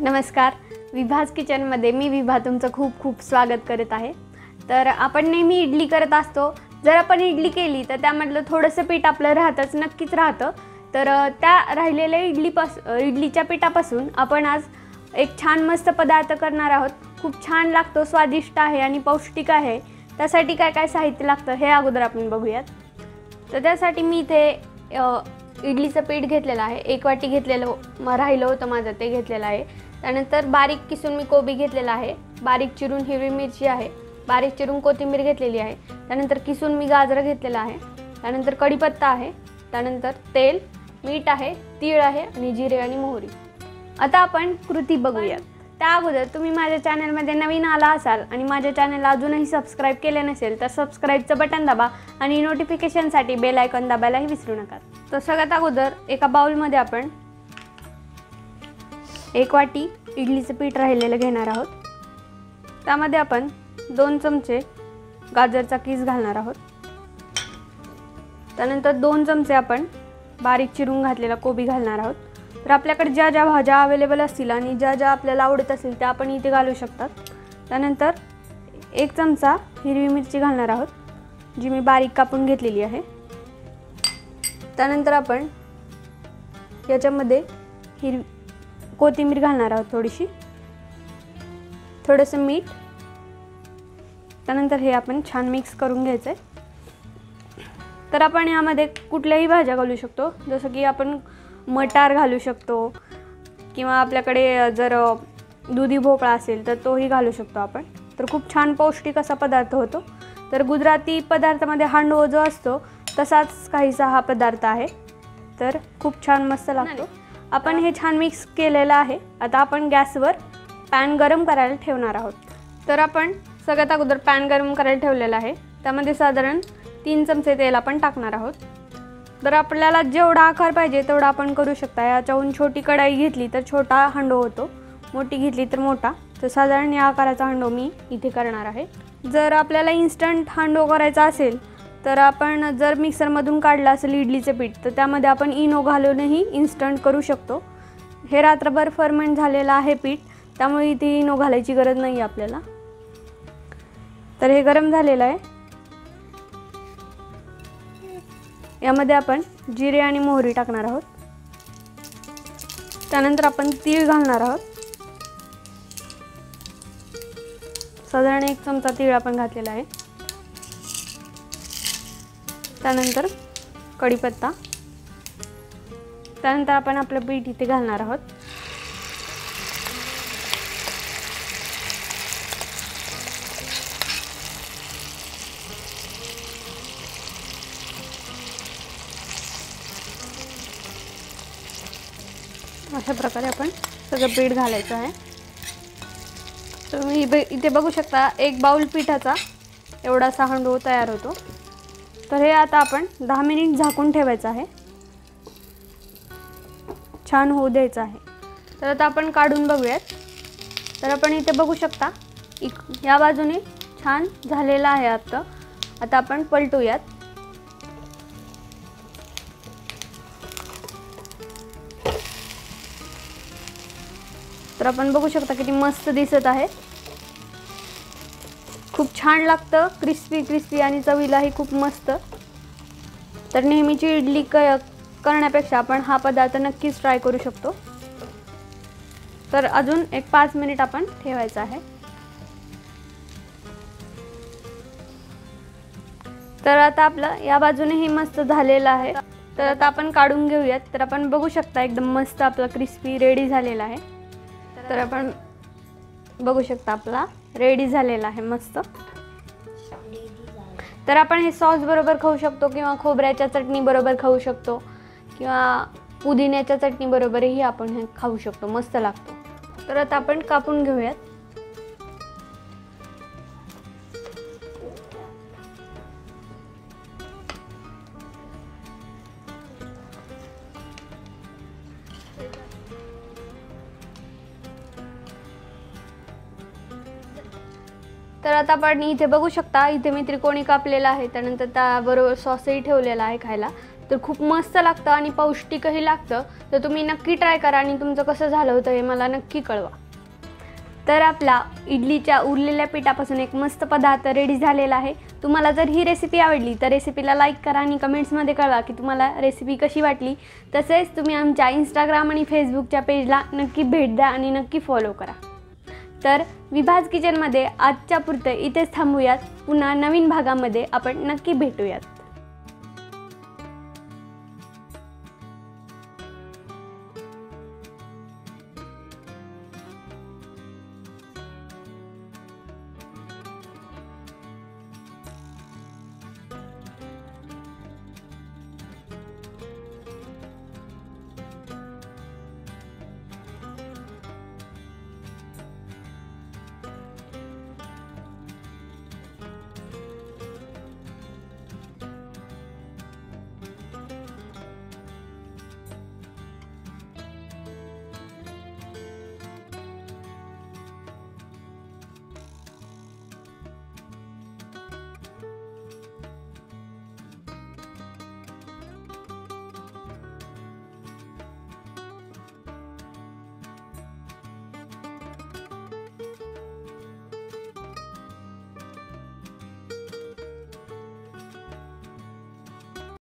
नमस्कार, विभाज किचनमध्ये मी विभा तुमचं खूप खूप स्वागत करत आहे। तर आपण नेहमी इडली करत असतो। जर आपण इडली केली तर त्यामधलं थोडंसं पीठ आपलं राहतच, नक्कीच राहतं। तर त्या राहिलेल्या इडलीच्या पिठापासून आपण आज एक छान मस्त पदार्थ करणार आहोत। खूप छान लागतो, स्वादिष्ट आहे आणि पौष्टिक आहे। त्यासाठी काय काय साहित्य लागतं हे अगोदर आपण बघूयात। तर त्यासाठी मी इथे इडलीचं पीठ घेतलेलं आहे, 1 वाटी घेतलेलं राहिलं होतं माझं, ते घेतलेलं आहे। त्यानंतर बारीक किसून मी कोबी घेतलेला आहे, बारीक चिरून हिरवी मिरची आहे, बारीक चिरून कोथिंबीर घेतलेली आहे। त्यानंतर किसून मी गाजर घेतलेला आहे। त्यानंतर कढीपत्ता आहे, त्यानंतर तेल, मीठ आहे, तीळ आहे आणि जिरे आणि मोहरी। आता आपण कृती बघूया। त्या अगोदर तुम्ही माझ्या चॅनलमध्ये नवीन आला असाल आणि माझ्या चॅनलला अजूनही सबस्क्राइब केले नसेल तर सबस्क्राइबचं बटन दाबा आणि नोटिफिकेशनसाठी बेल आयकॉन दाबायलाही विसरू नका। तर सगळ्यात अगोदर एका बाउलमध्ये आपण 1 वाटी इडलीचं पीठ राहिलेलं घेणार आहोत। त्यामध्ये आपण 2 चमचे गाजरचा किस घालणार आहोत। त्यानंतर 2 चमचे आपण बारीक चिरून घातलेला कोबी घालणार आहोत। तर आपल्याकडे ज्या ज्या भाज्या अवेलेबल असतील आणि ज्या ज्या आपल्याला आवडत असतील त्या आपण इथे घालू शकतात। त्यानंतर 1 चमचा हिरवी मिरची घालणार आहोत, जी मी बारीक कापून घेतलेली आहे। त्यानंतर आपण याच्यामध्ये कोथिंबीर घालणार आहोत, थोडीशी, थोडंसं मीठ। त्यानंतर हे आपण छान मिक्स करून घ्यायचं आहे। तर आपण यामध्ये कुठल्याही भाज्या घालू शकतो, जसं की आपण मटार घालू शकतो किंवा आपल्याकडे जर दुधी भोपळा असेल तर तोही घालू शकतो आपण। तर खूप छान पौष्टिक असा पदार्थ होतो। तर गुजराती पदार्थामध्ये हांडवो जो असतो तसाच काहीसा हा पदार्थ आहे। तर खूप छान मस्त लागतो। आपण हे छान मिक्स केलेलं आहे। आता आपण गॅसवर पॅन गरम करायला ठेवणार आहोत। तर आपण सगळ्यात अगोदर पॅन गरम करायला ठेवलेला आहे। त्यामध्ये साधारण 3 चमचे तेल आपण टाकणार आहोत। तर आपल्याला जेवढा आकार पाहिजे तेवढा आपण करू शकता। याच्याहून छोटी कढाई घेतली तर छोटा हांडो होतो, मोठी घेतली तर मोठा। तर साधारण या आकाराचा हांडो मी इथे करणार आहे। जर आपल्याला इन्स्टंट हांडो करायचा असेल तर आपण जर मिक्सरमधून काढलं असेल इडलीचे पीठ तर त्यामध्ये आपण इनो घालूनही इन्स्टंट करू शकतो। हे रात्रभर फर्मेंट झालेलं आहे पीठ, त्यामुळे इथे इनो घालायची गरज नाही आपल्याला। तर हे गरम झालेलं आहे। यामध्ये आपण जिरे आणि मोहरी टाकणार आहोत। त्यानंतर आपण तीळ घालणार आहोत, साधारण 1 चमचा तीळ आपण घातलेला आहे। त्यानंतर कढीपत्ता। त्यानंतर आपण आपलं पीठ इथे घालणार आहोत। अशा प्रकारे आपण सगळं पीठ घालायचं आहे। तुम्ही इथे बघू शकता 1 बाउल पिठाचा एवढासा हांडो तयार होतो। तर हे आता आपण 10 मिनिट झाकून ठेवायचं आहे, छान होऊ द्यायचं आहे। तर आता आपण काढून बघूयात। तर आपण इथे बघू शकता या बाजूने छान झालेलं आहे। आता आपण पलटूयात। तर आपण बघू शकता किती मस्त दिसत आहे, खूप छान लागतं, क्रिस्पी क्रिस्पी आणि चवीलाही खूप मस्त। तर नेहमीची इडली करण्यापेक्षा आपण हा पदार्थ नक्कीच ट्राय करू शकतो। तर अजून एक 5 मिनिट आपण ठेवायचं आहे। तर आता आपलं या बाजूनेही मस्त झालेलं आहे। तर आता आपण काढून घेऊयात। तर आपण बघू शकता एकदम मस्त आपला क्रिस्पी रेडी झालेला आहे। तर आपण बघू शकता आपला रेडी झालेला आहे मस्त। तर आपण हे सॉस बरोबर खाऊ शकतो किंवा खोबऱ्याच्या चटणी बरोबर खाऊ शकतो किंवा पुदिन्याच्या चटणी बरोबरही आपण हे खाऊ शकतो, मस्त लागतो। तर आता आपण कापून घेऊयात। तर आता आपण इथे बघू शकता, इथे मी त्रिकोणी कापलेला आहे। त्यानंतर त्याबरोबर सॉसही ठेवलेला आहे खायला। तर खूप मस्त लागतं आणि पौष्टिकही लागतं. तर तुम्ही नक्की ट्राय करा आणि तुमचं कसं झालं होतं हे मला नक्की कळवा. तर आपला इडलीच्या उरलेल्या पिठापासून एक मस्त पदार्थ रेडी झालेला आहे. तुम्हाला जर ही रेसिपी आवडली तर रेसिपीला लाईक करा आणि कमेंट्समध्ये कळवा की तुम्हाला रेसिपी कशी वाटली. तसेच तुम्ही आमच्या इंस्टाग्राम आणि फेसबुकच्या पेजला नक्की भेट द्या आणि नक्की फॉलो करा. तर विभाज किचनमध्ये आजच्या पुरते इथेच थांबूयात. पुन्हा नवीन भागामध्ये आपण नक्की भेटूयात.